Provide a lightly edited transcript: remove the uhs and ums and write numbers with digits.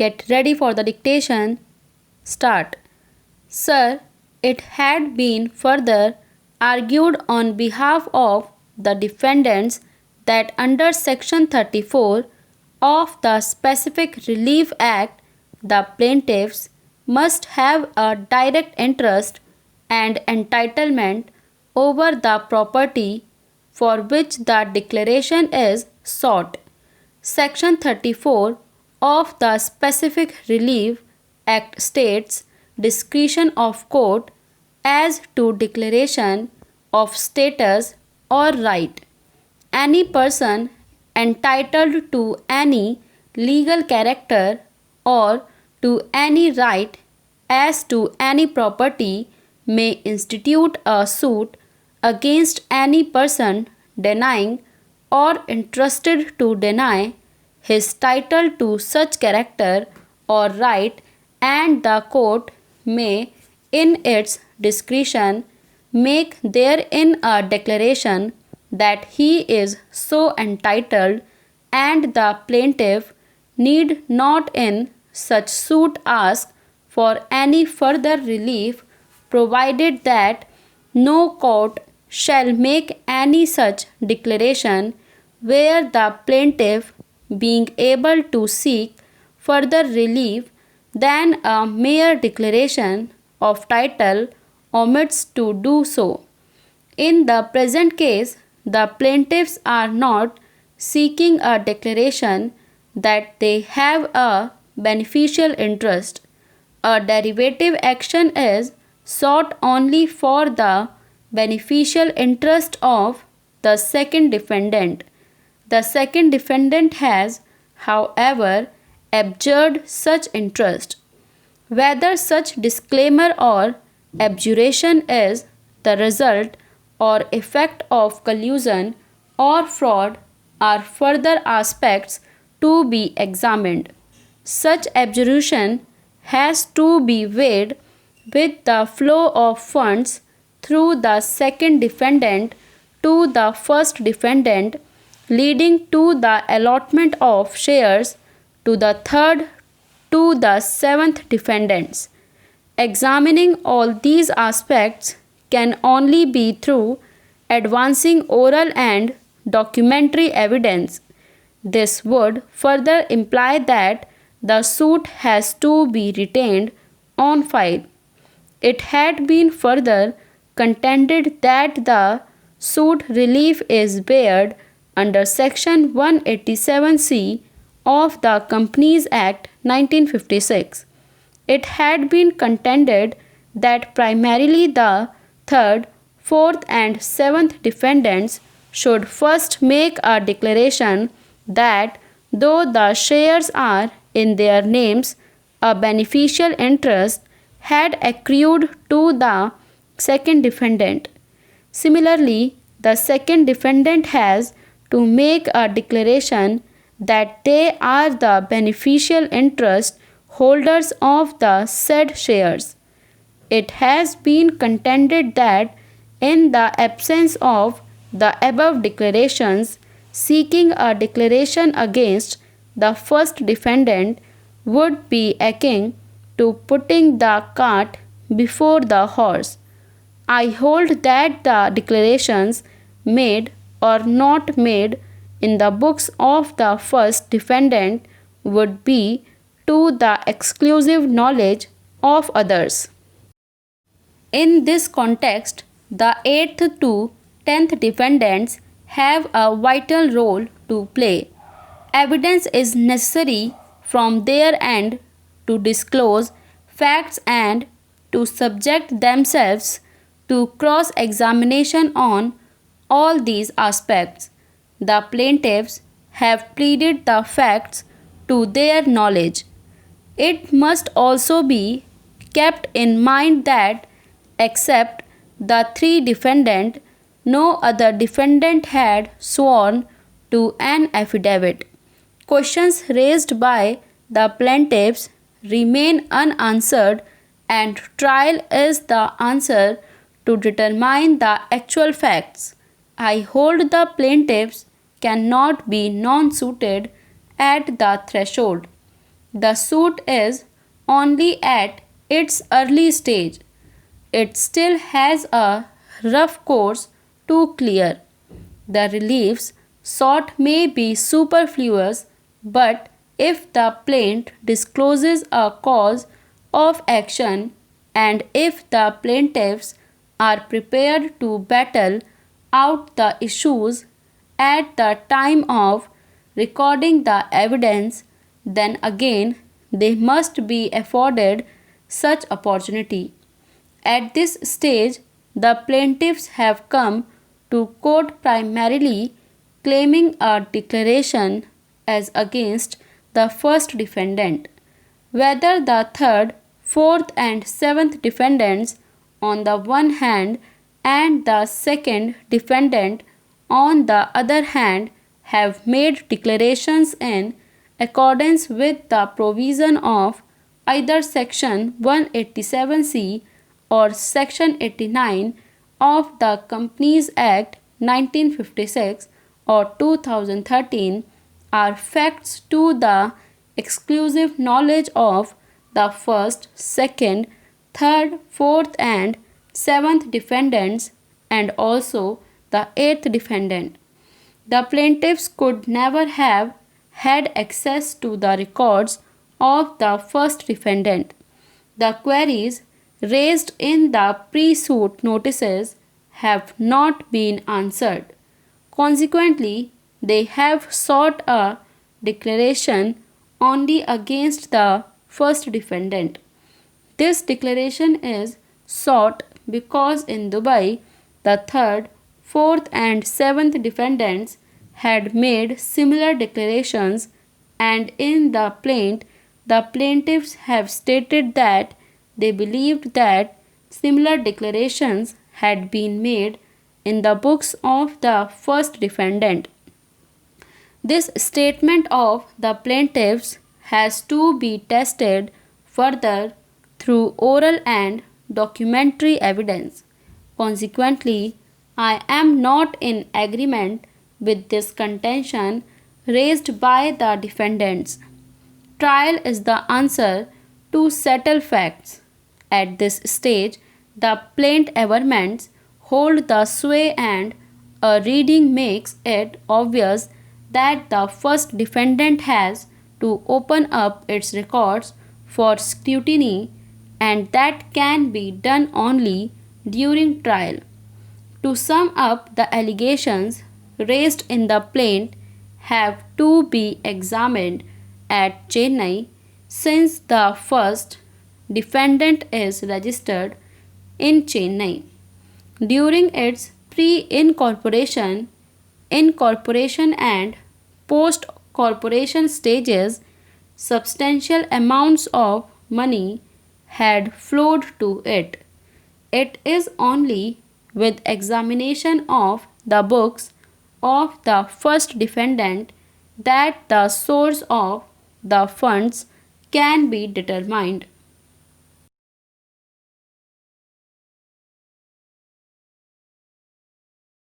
get ready for the dictation. Start. Sir, it had been further argued on behalf of the defendants that under Section 34 of the Specific Relief Act, the plaintiffs must have a direct interest and entitlement over the property for which the declaration is sought. Section 34 of the Specific Relief Act states discretion of court as to declaration of status or right. Any person entitled to any legal character or to any right as to any property may institute a suit against any person denying or interested to deny his title to such character or right, and the court may, in its discretion, make therein a declaration that he is so entitled, and the plaintiff need not in such suit ask for any further relief, provided that no court shall make any such declaration where the plaintiff, being able to seek further relief than a mere declaration of title, omits to do so. In the present case, the plaintiffs are not seeking a declaration that they have a beneficial interest. A derivative action is sought only for the beneficial interest of the second defendant. The second defendant has, however, abjured such interest. Whether such disclaimer or abjuration is the result or effect of collusion or fraud are further aspects to be examined. Such abjuration has to be weighed with the flow of funds through the second defendant to the first defendant, leading to the allotment of shares to the third to the seventh defendants. Examining all these aspects can only be through advancing oral and documentary evidence. This would further imply that the suit has to be retained on file. It had been further contended that the suit relief is barred under Section 187C of the Companies Act 1956. It had been contended that primarily the third, fourth, and seventh defendants should first make a declaration that though the shares are in their names, a beneficial interest had accrued to the second defendant. Similarly, the second defendant has to make a declaration that they are the beneficial interest holders of the said shares. It has been contended that in the absence of the above declarations, seeking a declaration against the first defendant would be akin to putting the cart before the horse. I hold that the declarations made or not made in the books of the first defendant would be to the exclusive knowledge of others. In this context, the 8th to 10th defendants have a vital role to play. Evidence is necessary from their end to disclose facts and to subject themselves to cross-examination on all these aspects. The plaintiffs have pleaded the facts to their knowledge. It must also be kept in mind that except the three defendants, no other defendant had sworn to an affidavit. Questions raised by the plaintiffs remain unanswered, and trial is the answer to determine the actual facts. I hold the plaintiffs cannot be non-suited at the threshold. The suit is only at its early stage. It still has a rough course to clear. The reliefs sought may be superfluous, but if the plaint discloses a cause of action and if the plaintiffs are prepared to battle out the issues at the time of recording the evidence, then again they must be afforded such opportunity. At this stage, the plaintiffs have come to court primarily claiming a declaration as against the first defendant. Whether the third, fourth, and seventh defendants on the one hand and the second defendant on the other hand have made declarations in accordance with the provision of either Section 187C or Section 89 of the Companies Act 1956 or 2013 are facts to the exclusive knowledge of the first, second, third, fourth, and seventh defendants and also the eighth defendant. The plaintiffs could never have had access to the records of the first defendant. The queries raised in the pre-suit notices have not been answered. Consequently, they have sought a declaration only against the first defendant. This declaration is sought because in Dubai, the third, fourth, and seventh defendants had made similar declarations, and in the plaint, the plaintiffs have stated that they believed that similar declarations had been made in the books of the first defendant. This statement of the plaintiffs has to be tested further through oral and documentary evidence. Consequently, I am not in agreement with this contention raised by the defendants. Trial is the answer to settle facts. At this stage, the plaint averments hold the sway, and a reading makes it obvious that the first defendant has to open up its records for scrutiny, and that can be done only during trial. To sum up, the allegations raised in the plaint have to be examined at Chennai since the first defendant is registered in Chennai. During its pre-incorporation, incorporation, and post-corporation stages, substantial amounts of money had flowed to it. It is only with examination of the books of the first defendant that the source of the funds can be determined.